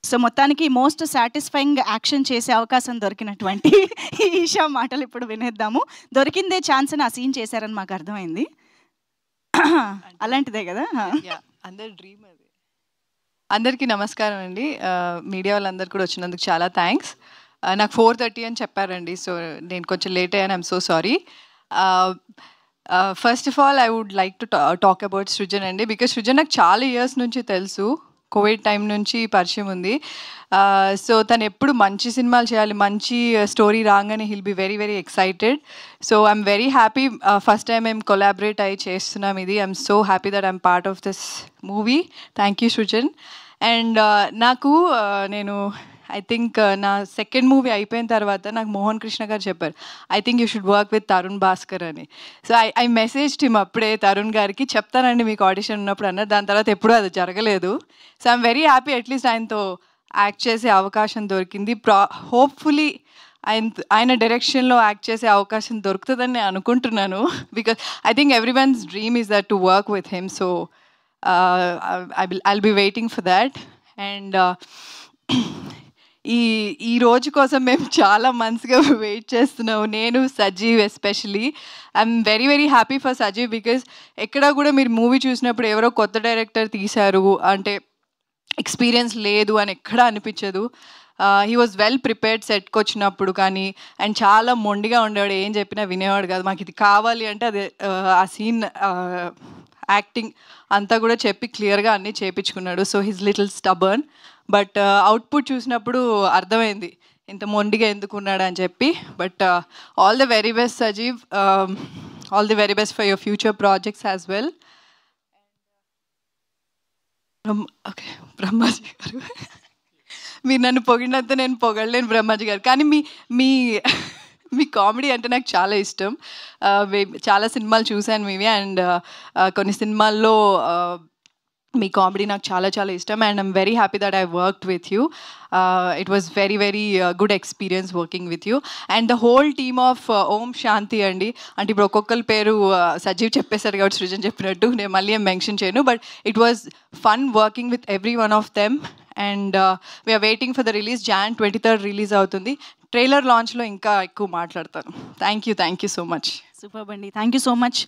So మొత్తానికి most satisfying action చేసే అవకాశం దొరికినటువంటి ఈషా మాటలు ఇప్పుడు వినేద్దాము. దొరికిందే ఛాన్స్ అని ఆ సీన్ చేశారని మాకు అర్థమైంది. అలాంటిదే కదా? అందరి డ్రీమ్ అది. అందరికీ నమస్కారం అండి. మీడియా వాళ్ళందరూ కూడా వచ్చినందుకు చాలా థ్యాంక్స్. నాకు 4:30 అని చెప్పారండి, సో నేను కొంచెం లేట్ అయ్యాను. I'm so sorry. First of all I would like to talk about Srujan అండి, బికాజ్ సృజన్ నాకు చాలా ఇయర్స్ నుంచి తెలుసు, కోవిడ్ టైం నుంచి పరిచయం ఉంది. సో తను ఎప్పుడు మంచి సినిమాలు చేయాలి, మంచి స్టోరీ రాగానే he'll be very very excited. So I'm very happy. First time మేము కొలాబరేట్ అయ్యి చేస్తున్నాం ఇది. I'm so happy that I'm part of this movie. Thank you Srujan. And నాకు నేను ఐ థింక్ నా సెకండ్ మూవీ అయిపోయిన తర్వాత నాకు మోహన్ కృష్ణ గారు చెప్పారు, I think you should work with Tarun Bhaskar అని. సో ఐ మెసేజ్ టీమ్ అప్పుడే తరుణ్ గారికి, చెప్తానండి మీకు ఆడిషన్ ఉన్నప్పుడు అన్నారు. దాని తర్వాత ఎప్పుడూ అది జరగలేదు. So I'm very happy at least ఆయనతో యాక్ట్ చేసే అవకాశం దొరికింది. హోప్ఫుల్లీ ఆయన డైరెక్షన్లో యాక్ట్ చేసే అవకాశం దొరుకుతుందని నేను అనుకుంటున్నాను, because I think every once dream is that to work with him. So I'll be waiting for that. And ఈ రోజు కోసం మేము చాలా మంత్స్గా వెయిట్ చేస్తున్నాము, నేను Sajeev especially. I'm very very happy for Sajeev, because ఎక్కడ కూడా మీరు మూవీ చూసినప్పుడు ఎవరో కొత్త డైరెక్టర్ తీశారు అంటే ఎక్స్పీరియన్స్ లేదు అని ఎక్కడా అనిపించదు. హీ వాజ్ వెల్ ప్రిపేర్డ్ సెట్కి వచ్చినప్పుడు కానీ, అండ్ చాలా మొండిగా ఉండేవాడు, ఏం చెప్పినా వినేవాడు కాదు. మాకు ఇది కావాలి అంటే అది ఆ సీన్ యాక్టింగ్ అంతా కూడా చెప్పి క్లియర్గా అన్నీ చేయించుకున్నాడు. So he's little stubborn, but output చూసినప్పుడు అర్థమైంది ఇంత మొండిగా ఎందుకున్నాడు అని చెప్పి. But all the very best Sajeev, all the very best for your future projects as well. Okay, Brahmaji గారు, మీరు నన్ను పొగిడినంత నేను పొగడలేను బ్రహ్మాజీ గారు, కానీ మీ మీ కామెడీ అంటే నాకు చాలా ఇష్టం. చాలా సినిమాలు చూశాను మీవి, అండ్ కొన్ని సినిమాల్లో మీ కామెడీ నాకు చాలా చాలా ఇష్టం. And I'm very happy that I worked with you. It was very very good experience working with you. And the whole team of Om Shanti అండి, అంటే ఇప్పుడు ఒక్కొక్కరి పేరు సజీవ్ చెప్పేశారు కాబట్టి సృజన్ చెప్పినట్టు నేను మళ్ళీ ఏం మెన్షన్ చేయను, but it was fun working with every one of them. And we're waiting for the release. Jan 23rd release అవుతుంది. ట్రైలర్ లాంచ్లో ఇంకా ఎక్కువ మాట్లాడతాను. Thank you so much. Super అండి, థ్యాంక్ యూ సో మచ్.